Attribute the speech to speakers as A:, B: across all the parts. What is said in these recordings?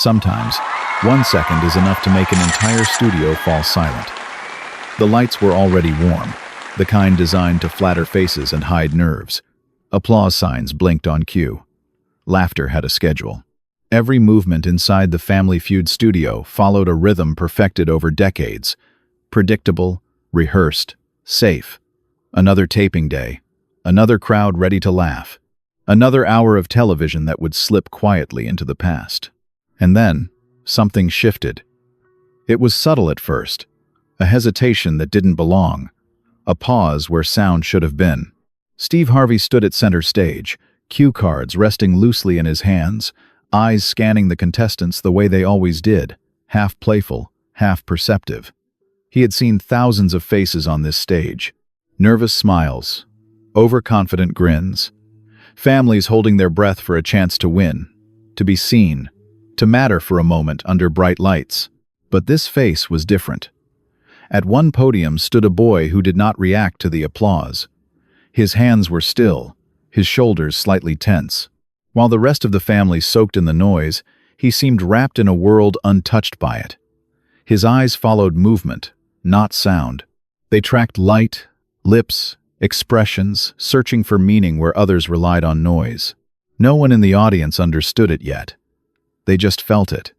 A: Sometimes, 1 second is enough to make an entire studio fall silent. The lights were already warm, the kind designed to flatter faces and hide nerves. Applause signs blinked on cue. Laughter had a schedule. Every movement inside the Family Feud studio followed a rhythm perfected over decades. Predictable, rehearsed, safe. Another taping day. Another crowd ready to laugh. Another hour of television that would slip quietly into the past. And then, something shifted. It was subtle at first. A hesitation that didn't belong. A pause where sound should have been. Steve Harvey stood at center stage, cue cards resting loosely in his hands, eyes scanning the contestants the way they always did, half playful, half perceptive. He had seen thousands of faces on this stage. Nervous smiles, overconfident grins, families holding their breath for a chance to win, to be seen, to matter for a moment under bright lights. But this face was different. At one podium stood a boy who did not react to the applause. His hands were still, his shoulders slightly tense. While the rest of the family soaked in the noise, he seemed wrapped in a world untouched by it. His eyes followed movement, not sound. They tracked light, lips, expressions, searching for meaning where others relied on noise. No one in the audience understood it yet. They just felt it.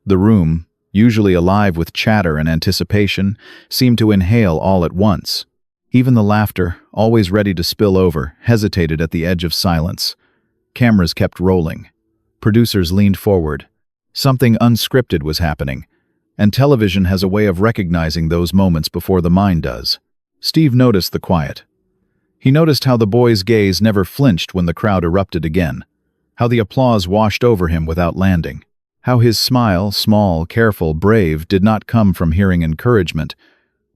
A: The room, usually alive with chatter and anticipation, seemed to inhale all at once. Even the laughter, always ready to spill over, hesitated at the edge of silence. Cameras kept rolling. Producers leaned forward. Something unscripted was happening, and television has a way of recognizing those moments before the mind does. Steve noticed the quiet. He noticed how the boy's gaze never flinched when the crowd erupted again, how the applause washed over him without landing, how his smile, small, careful, brave, did not come from hearing encouragement,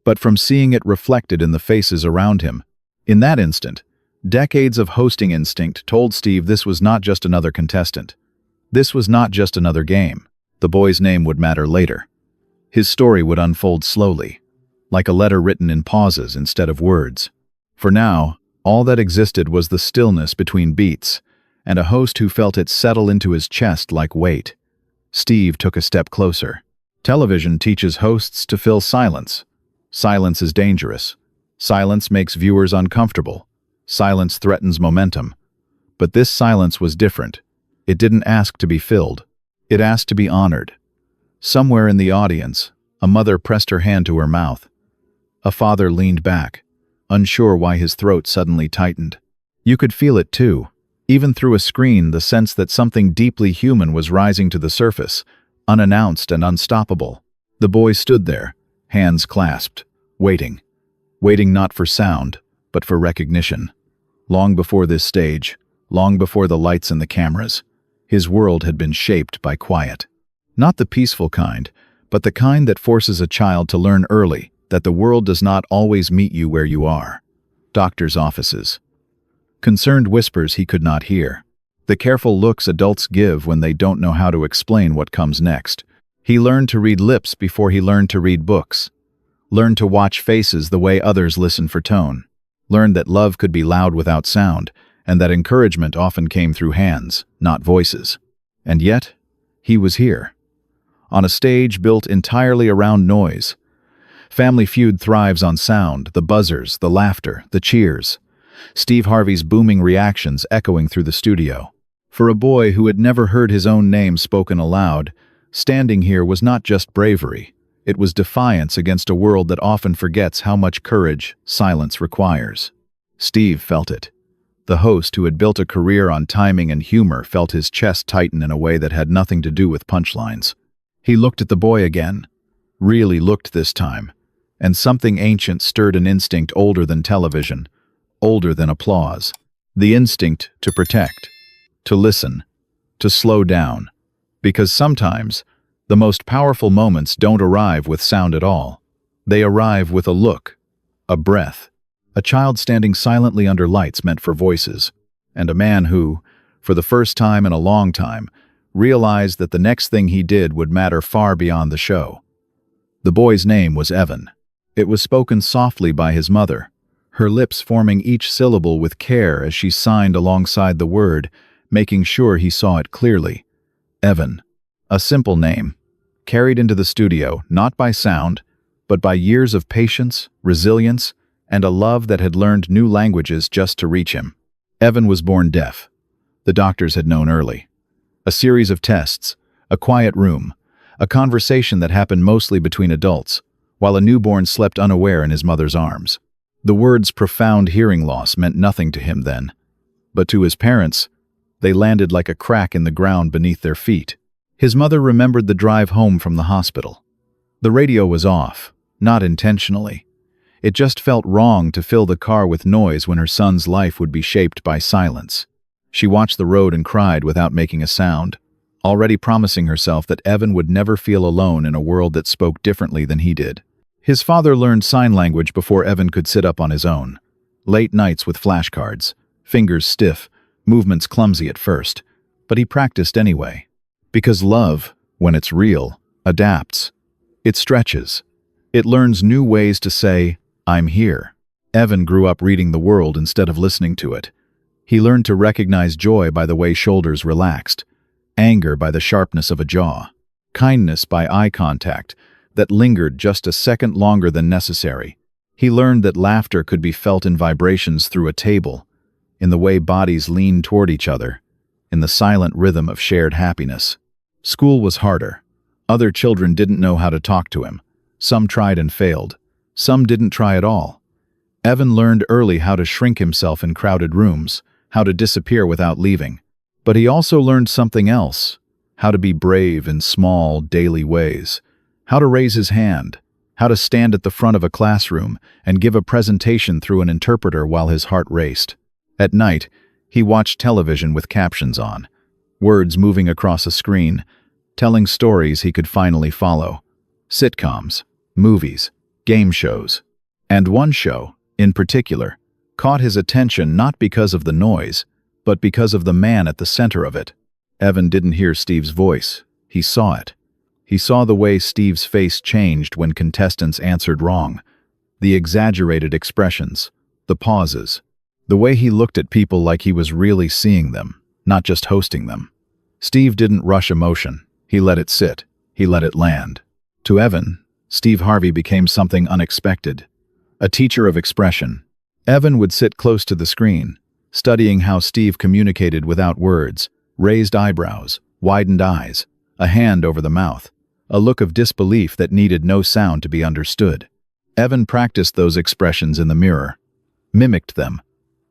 A: but from seeing it reflected in the faces around him. In that instant, decades of hosting instinct told Steve this was not just another contestant. This was not just another game. The boy's name would matter later. His story would unfold slowly, like a letter written in pauses instead of words. For now, all that existed was the stillness between beats, and a host who felt it settle into his chest like weight. Steve took a step closer. Television teaches hosts to fill silence. Silence is dangerous. Silence makes viewers uncomfortable. Silence threatens momentum. But this silence was different. It didn't ask to be filled. It asked to be honored. Somewhere in the audience, a mother pressed her hand to her mouth. A father leaned back, unsure why his throat suddenly tightened. You could feel it too. Even through a screen, the sense that something deeply human was rising to the surface, unannounced and unstoppable. The boy stood there, hands clasped, waiting. Waiting not for sound, but for recognition. Long before this stage, long before the lights and the cameras, his world had been shaped by quiet. Not the peaceful kind, but the kind that forces a child to learn early that the world does not always meet you where you are. Doctors' offices. Concerned whispers he could not hear. The careful looks adults give when they don't know how to explain what comes next. He learned to read lips before he learned to read books. Learned to watch faces the way others listen for tone. Learned that love could be loud without sound, and that encouragement often came through hands, not voices. And yet, he was here. On a stage built entirely around noise. Family Feud thrives on sound, the buzzers, the laughter, the cheers. Steve Harvey's booming reactions echoing through the studio. For a boy who had never heard his own name spoken aloud, standing here was not just bravery. It was defiance against a world that often forgets how much courage silence requires. Steve felt it. The host, who had built a career on timing and humor, felt his chest tighten in a way that had nothing to do with punchlines. He looked at the boy again, really looked this time, and something ancient stirred an instinct older than television, older than applause. The instinct to protect, to listen, to slow down. Because sometimes, the most powerful moments don't arrive with sound at all. They arrive with a look, a breath, a child standing silently under lights meant for voices, and a man who, for the first time in a long time, realized that the next thing he did would matter far beyond the show. The boy's name was Evan. It was spoken softly by his mother, her lips forming each syllable with care as she signed alongside the word, making sure he saw it clearly. Evan. A simple name, carried into the studio not by sound, but by years of patience, resilience, and a love that had learned new languages just to reach him. Evan was born deaf. The doctors had known early. A series of tests, a quiet room, a conversation that happened mostly between adults, while a newborn slept unaware in his mother's arms. The words profound hearing loss meant nothing to him then, but to his parents, they landed like a crack in the ground beneath their feet. His mother remembered the drive home from the hospital. The radio was off, not intentionally. It just felt wrong to fill the car with noise when her son's life would be shaped by silence. She watched the road and cried without making a sound, already promising herself that Evan would never feel alone in a world that spoke differently than he did. His father learned sign language before Evan could sit up on his own. Late nights with flashcards, fingers stiff, movements clumsy at first, but he practiced anyway. Because love, when it's real, adapts. It stretches. It learns new ways to say, "I'm here." Evan grew up reading the world instead of listening to it. He learned to recognize joy by the way shoulders relaxed, anger by the sharpness of a jaw, kindness by eye contact that lingered just a second longer than necessary. He learned that laughter could be felt in vibrations through a table, in the way bodies leaned toward each other, in the silent rhythm of shared happiness. School was harder. Other children didn't know how to talk to him. Some tried and failed. Some didn't try at all. Evan learned early how to shrink himself in crowded rooms, how to disappear without leaving. But he also learned something else, how to be brave in small, daily ways, how to raise his hand, how to stand at the front of a classroom and give a presentation through an interpreter while his heart raced. At night, he watched television with captions on, words moving across a screen, telling stories he could finally follow. Sitcoms, movies, game shows. And one show, in particular, caught his attention not because of the noise, but because of the man at the center of it. Evan didn't hear Steve's voice. He saw it. He saw the way Steve's face changed when contestants answered wrong, the exaggerated expressions, the pauses, the way he looked at people like he was really seeing them, not just hosting them. Steve didn't rush emotion. He let it sit. He let it land. To Evan, Steve Harvey became something unexpected, a teacher of expression. Evan would sit close to the screen, studying how Steve communicated without words, raised eyebrows, widened eyes, a hand over the mouth, a look of disbelief that needed no sound to be understood. Evan practiced those expressions in the mirror, mimicked them,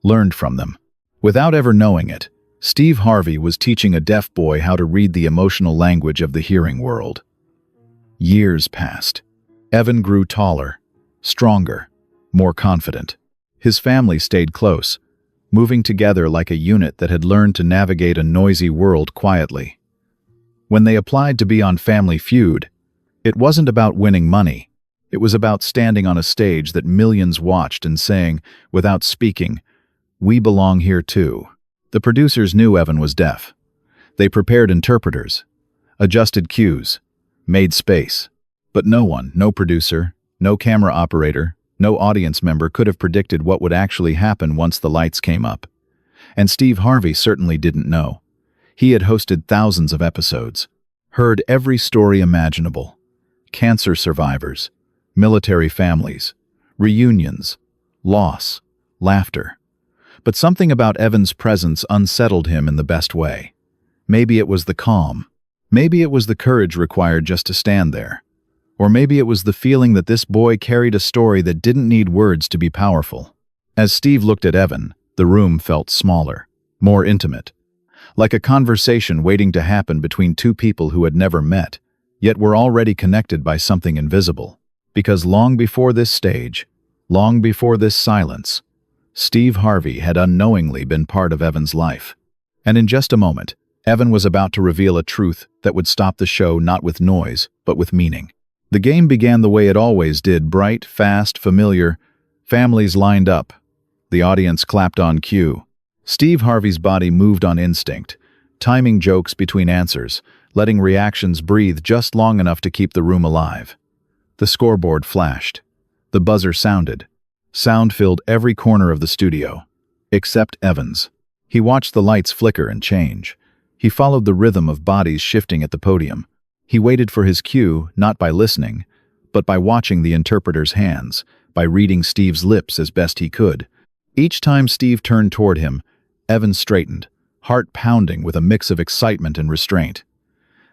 A: learned from them. Without ever knowing it, Steve Harvey was teaching a deaf boy how to read the emotional language of the hearing world. Years passed. Evan grew taller, stronger, more confident. His family stayed close, moving together like a unit that had learned to navigate a noisy world quietly. When they applied to be on Family Feud, it wasn't about winning money. It was about standing on a stage that millions watched and saying, without speaking, "We belong here too." The producers knew Evan was deaf. They prepared interpreters, adjusted cues, made space. But no one, no producer, no camera operator, no audience member could have predicted what would actually happen once the lights came up. And Steve Harvey certainly didn't know. He had hosted thousands of episodes, heard every story imaginable. Cancer survivors, military families, reunions, loss, laughter. But something about Evan's presence unsettled him in the best way. Maybe it was the calm. Maybe it was the courage required just to stand there. Or maybe it was the feeling that this boy carried a story that didn't need words to be powerful. As Steve looked at Evan, the room felt smaller, more intimate, like a conversation waiting to happen between two people who had never met, yet were already connected by something invisible. Because long before this stage, long before this silence, Steve Harvey had unknowingly been part of Evan's life. And in just a moment, Evan was about to reveal a truth that would stop the show not with noise, but with meaning. The game began the way it always did, bright, fast, familiar. Families lined up. The audience clapped on cue. Steve Harvey's body moved on instinct, timing jokes between answers, letting reactions breathe just long enough to keep the room alive. The scoreboard flashed. The buzzer sounded. Sound filled every corner of the studio, except Evan's. He watched the lights flicker and change. He followed the rhythm of bodies shifting at the podium, He waited for his cue, not by listening, but by watching the interpreter's hands, by reading Steve's lips as best he could. Each time Steve turned toward him, Evan straightened, heart pounding with a mix of excitement and restraint.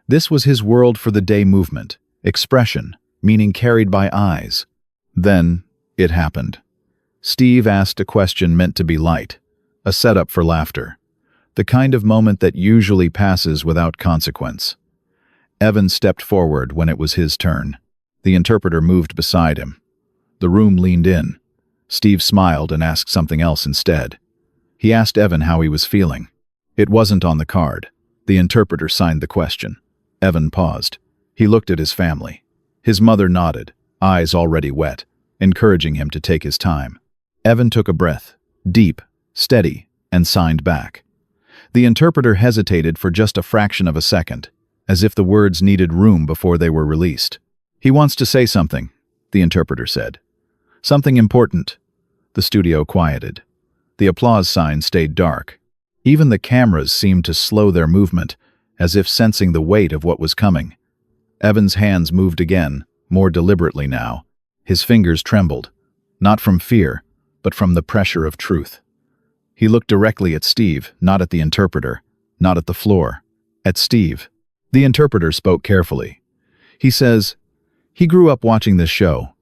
A: This was his world for the day movement, expression, meaning carried by eyes. Then, it happened. Steve asked a question meant to be light, a setup for laughter, the kind of moment that usually passes without consequence. Evan stepped forward when it was his turn. The interpreter moved beside him. The room leaned in. Steve smiled and asked something else instead. He asked Evan how he was feeling. It wasn't on the card. The interpreter signed the question. Evan paused. He looked at his family. His mother nodded, eyes already wet, encouraging him to take his time. Evan took a breath, deep, steady, and signed back. The interpreter hesitated for just a fraction of a second, as if the words needed room before they were released. "He wants to say something," the interpreter said. "Something important." The studio quieted. The applause sign stayed dark. Even the cameras seemed to slow their movement, as if sensing the weight of what was coming. Evan's hands moved again, more deliberately now. His fingers trembled, not from fear, but from the pressure of truth. He looked directly at Steve, not at the interpreter, not at the floor, at Steve. The interpreter spoke carefully. He says, "He grew up watching this show.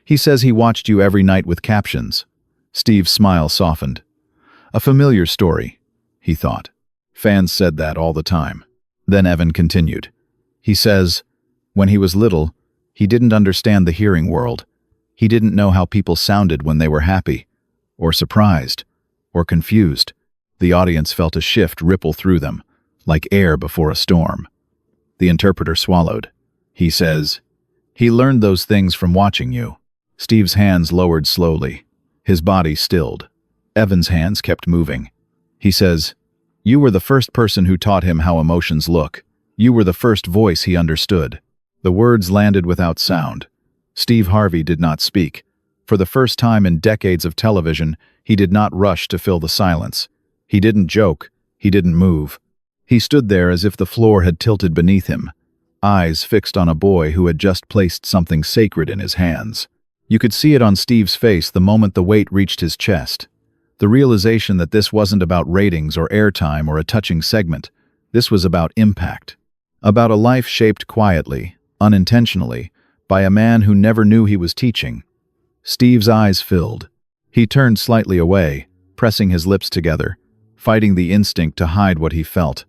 A: He says he watched you every night with captions." Steve's smile softened. A familiar story, he thought. Fans said that all the time. Then Evan continued. He says, when he was little, he didn't understand the hearing world. He didn't know how people sounded when they were happy, or surprised, or confused. The audience felt a shift ripple through them, like air before a storm. The interpreter swallowed. He says, "He learned those things from watching you." Steve's hands lowered slowly. His body stilled. Evan's hands kept moving. He says, "You were the first person who taught him how emotions look. You were the first voice he understood." The words landed without sound. Steve Harvey did not speak. For the first time in decades of television, he did not rush to fill the silence. He didn't joke. He didn't move. He stood there as if the floor had tilted beneath him, eyes fixed on a boy who had just placed something sacred in his hands. You could see it on Steve's face the moment the weight reached his chest. The realization that this wasn't about ratings or airtime or a touching segment. This was about impact. About a life shaped quietly, unintentionally, by a man who never knew he was teaching. Steve's eyes filled. He turned slightly away, pressing his lips together, fighting the instinct to hide what he felt.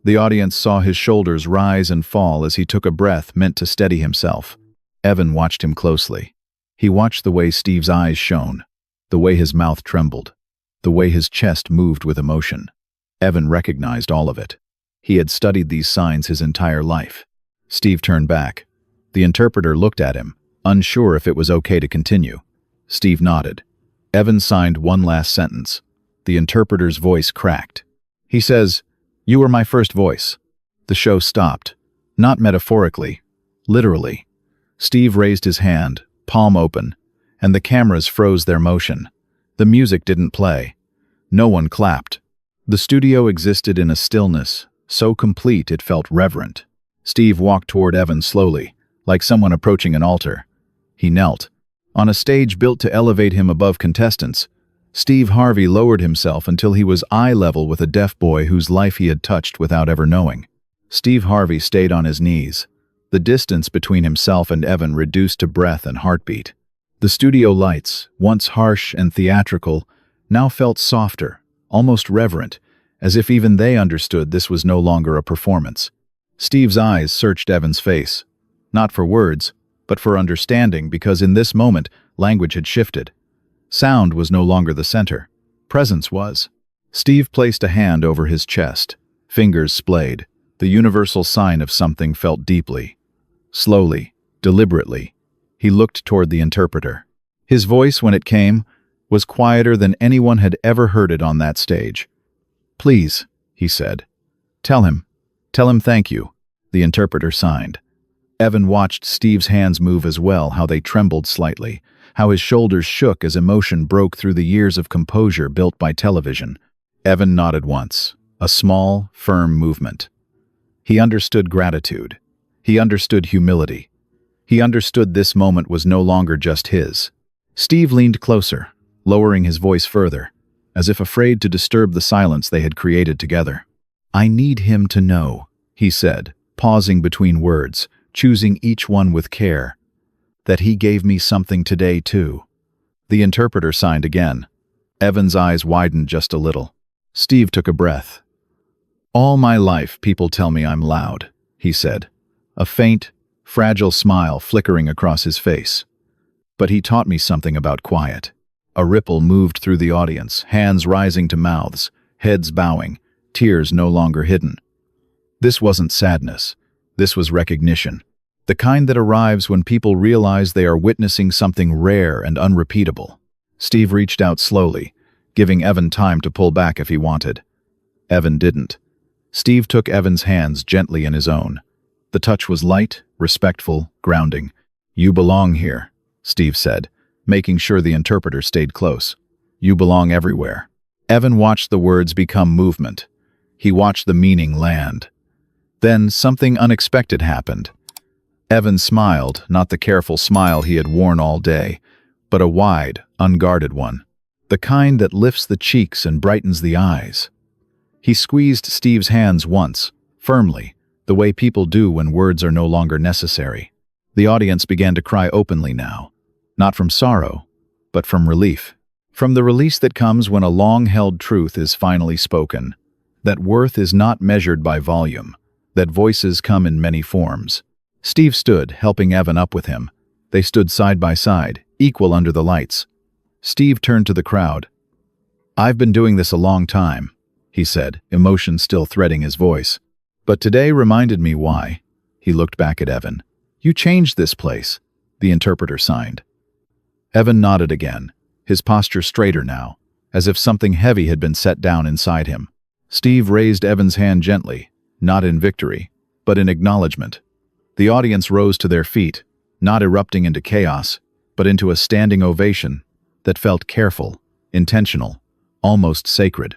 A: The audience saw his shoulders rise and fall as he took a breath meant to steady himself. Evan watched him closely. He watched the way Steve's eyes shone, the way his mouth trembled, the way his chest moved with emotion. Evan recognized all of it. He had studied these signs his entire life. Steve turned back. The interpreter looked at him, unsure if it was okay to continue. Steve nodded. Evan signed one last sentence. The interpreter's voice cracked. He says, "You were my first voice." The show stopped. Not metaphorically, literally. Steve raised his hand, palm open, and the cameras froze their motion. The music didn't play. No one clapped. The studio existed in a stillness, so complete it felt reverent. Steve walked toward Evan slowly, like someone approaching an altar. He knelt. On a stage built to elevate him above contestants, Steve Harvey lowered himself until he was eye level with a deaf boy whose life he had touched without ever knowing. Steve Harvey stayed on his knees. The distance between himself and Evan reduced to breath and heartbeat. The studio lights, once harsh and theatrical, now felt softer, almost reverent, as if even they understood this was no longer a performance. Steve's eyes searched Evan's face, not for words, but for understanding, because in this moment, language had shifted. Sound was no longer the center. Presence was. Steve placed a hand over his chest. Fingers splayed, the universal sign of something felt deeply. Slowly, deliberately, he looked toward the interpreter. His voice, when it came, was quieter than anyone had ever heard it on that stage. "Please," he said. Tell him thank you." The interpreter signed. Evan watched Steve's hands move as well, how they trembled slightly, how his shoulders shook as emotion broke through the years of composure built by television. Evan nodded once, a small, firm movement. He understood gratitude. He understood humility. He understood this moment was no longer just his. Steve leaned closer, lowering his voice further, as if afraid to disturb the silence they had created together. "I need him to know," he said, pausing between words, choosing each one with care, "that he gave me something today, too." The interpreter signed again. Evan's eyes widened just a little. Steve took a breath. "All my life, people tell me I'm loud," he said, a faint, fragile smile flickering across his face. "But he taught me something about quiet." A ripple moved through the audience, hands rising to mouths, heads bowing, tears no longer hidden. This wasn't sadness. This was recognition. The kind that arrives when people realize they are witnessing something rare and unrepeatable. Steve reached out slowly, giving Evan time to pull back if he wanted. Evan didn't. Steve took Evan's hands gently in his own. The touch was light, respectful, grounding. "You belong here," Steve said, making sure the interpreter stayed close. "You belong everywhere." Evan watched the words become movement. He watched the meaning land. Then something unexpected happened. Evan smiled, not the careful smile he had worn all day, but a wide, unguarded one, the kind that lifts the cheeks and brightens the eyes. He squeezed Steve's hands once, firmly, the way people do when words are no longer necessary. The audience began to cry openly now, not from sorrow, but from relief. From the release that comes when a long-held truth is finally spoken, that worth is not measured by volume, that voices come in many forms. Steve stood, helping Evan up with him. They stood side by side, equal under the lights. Steve turned to the crowd. "I've been doing this a long time," he said, emotion still threading his voice. "But today reminded me why." He looked back at Evan. "You changed this place," the interpreter signed. Evan nodded again, his posture straighter now, as if something heavy had been set down inside him. Steve raised Evan's hand gently, not in victory, but in acknowledgement. The audience rose to their feet, not erupting into chaos, but into a standing ovation that felt careful, intentional, almost sacred.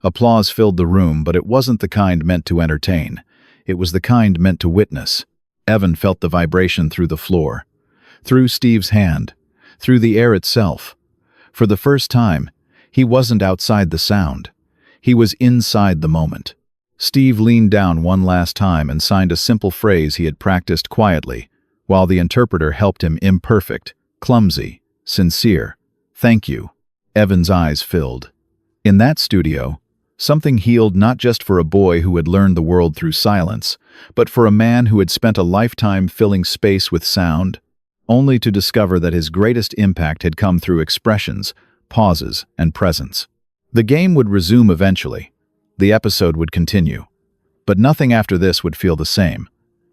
A: Applause filled the room, but it wasn't the kind meant to entertain. It was the kind meant to witness. Evan felt the vibration through the floor, through Steve's hand, through the air itself. For the first time, he wasn't outside the sound. He was inside the moment. Steve leaned down one last time and signed a simple phrase he had practiced quietly, while the interpreter helped him imperfect, clumsy, sincere. "Thank you." Evan's eyes filled. In that studio, something healed not just for a boy who had learned the world through silence, but for a man who had spent a lifetime filling space with sound, only to discover that his greatest impact had come through expressions, pauses, and presence. The game would resume eventually. The episode would continue. But nothing after this would feel the same.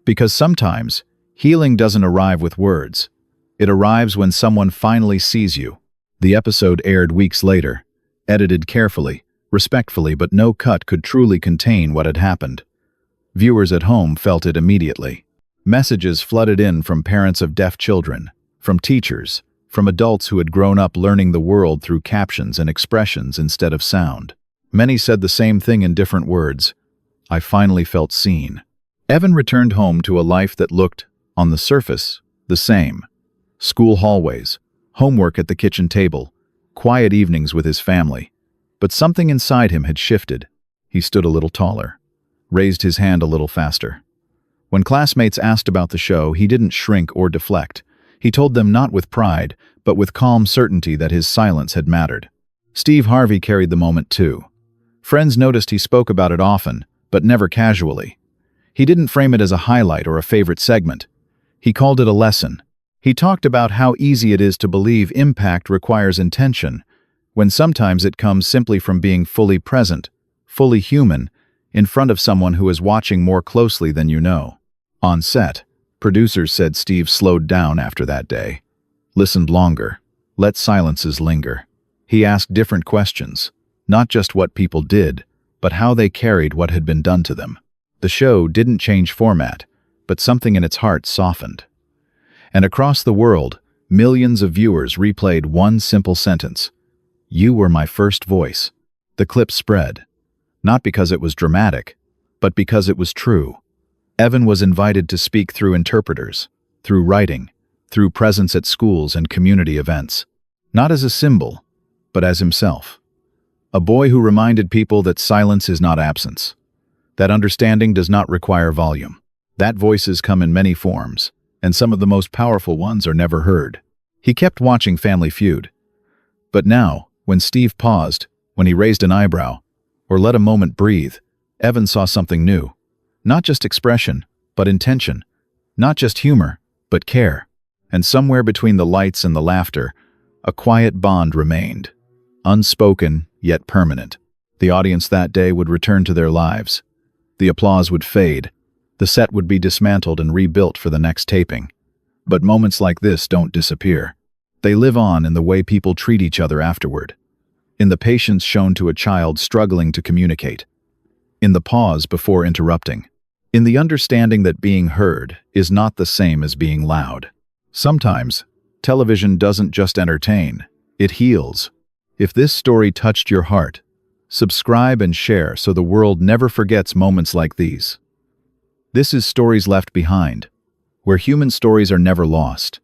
A: Because sometimes, healing doesn't arrive with words. It arrives when someone finally sees you. The episode aired weeks later, edited carefully, respectfully, but no cut could truly contain what had happened. Viewers at home felt it immediately. Messages flooded in from parents of deaf children, from teachers, from adults who had grown up learning the world through captions and expressions instead of sound. Many said the same thing in different words. "I finally felt seen." Evan returned home to a life that looked, on the surface, the same. School hallways, homework at the kitchen table, quiet evenings with his family. But something inside him had shifted. He stood a little taller, raised his hand a little faster. When classmates asked about the show, he didn't shrink or deflect. He told them not with pride, but with calm certainty that his silence had mattered. Steve Harvey carried the moment too. Friends noticed he spoke about it often, but never casually. He didn't frame it as a highlight or a favorite segment. He called it a lesson. He talked about how easy it is to believe impact requires intention, when sometimes it comes simply from being fully present, fully human, in front of someone who is watching more closely than you know. On set, producers said Steve slowed down after that day, listened longer, let silences linger. He asked different questions, not just what people did, but how they carried what had been done to them. The show didn't change format, but something in its heart softened. And across the world, millions of viewers replayed one simple sentence: "You were my first voice." The clip spread, not because it was dramatic, but because it was true. Evan was invited to speak through interpreters, through writing, through presence at schools and community events. Not as a symbol, but as himself. A boy who reminded people that silence is not absence, that understanding does not require volume, that voices come in many forms, and some of the most powerful ones are never heard. He kept watching Family Feud. But now, when Steve paused, when he raised an eyebrow, or let a moment breathe, Evan saw something new. Not just expression, but intention. Not just humor, but care. And somewhere between the lights and the laughter, a quiet bond remained. Unspoken, yet permanent. The audience that day would return to their lives. The applause would fade. The set would be dismantled and rebuilt for the next taping. But moments like this don't disappear. They live on in the way people treat each other afterward. In the patience shown to a child struggling to communicate. In the pause before interrupting. In the understanding that being heard is not the same as being loud. Sometimes, television doesn't just entertain, it heals. If this story touched your heart, subscribe and share so the world never forgets moments like these. This is Stories Left Behind, where human stories are never lost,